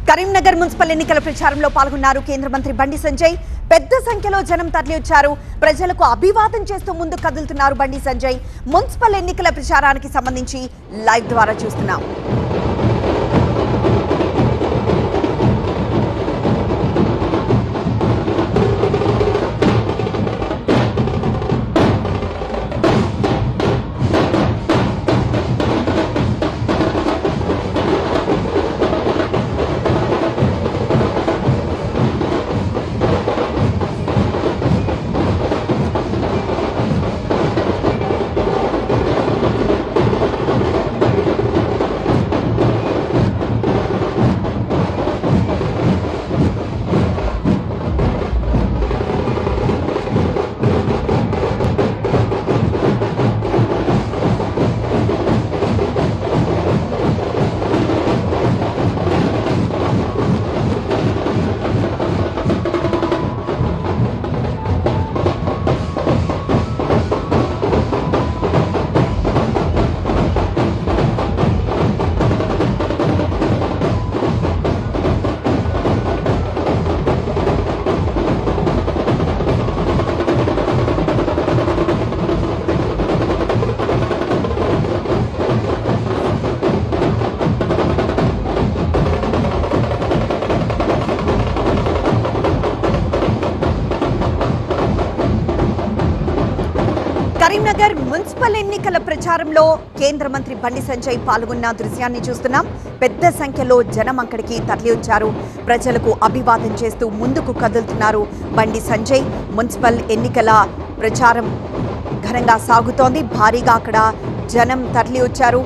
Karimnagar municipal ఎన్నికల ప్రచారంలో పాల్గొన్నారు కేంద్ర మంత్రి బండి సంజయ్. పెద్ద సంఖ్యలో జనం తరలివచ్చారు. ప్రజలకు అభివాదం చేస్తూ ముందుకు కదులుతున్నారు బండి సంజయ్. మున్సిపల్ ఎన్నికల ప్రచారానికి సంబంధించి లైవ్ ద్వారా చూస్తున్నాం. కరీంనగర్ మున్సిపల్ ఎన్నికల ప్రచారంలో కేంద్ర మంత్రి బండి సంజయ్ పాల్గొన్న దృశ్యాన్ని చూస్తున్నాం. పెద్ద సంఖ్యలో జనం అక్కడికి తరలివచ్చారు. ప్రజలకు అభివాదం చేస్తూ ముందుకు కదులుతున్నారు బండి సంజయ్. మున్సిపల్ ఎన్నికల ప్రచారం ఘనంగా సాగుతోంది. భారీగా అక్కడ జనం తరలివచ్చారు.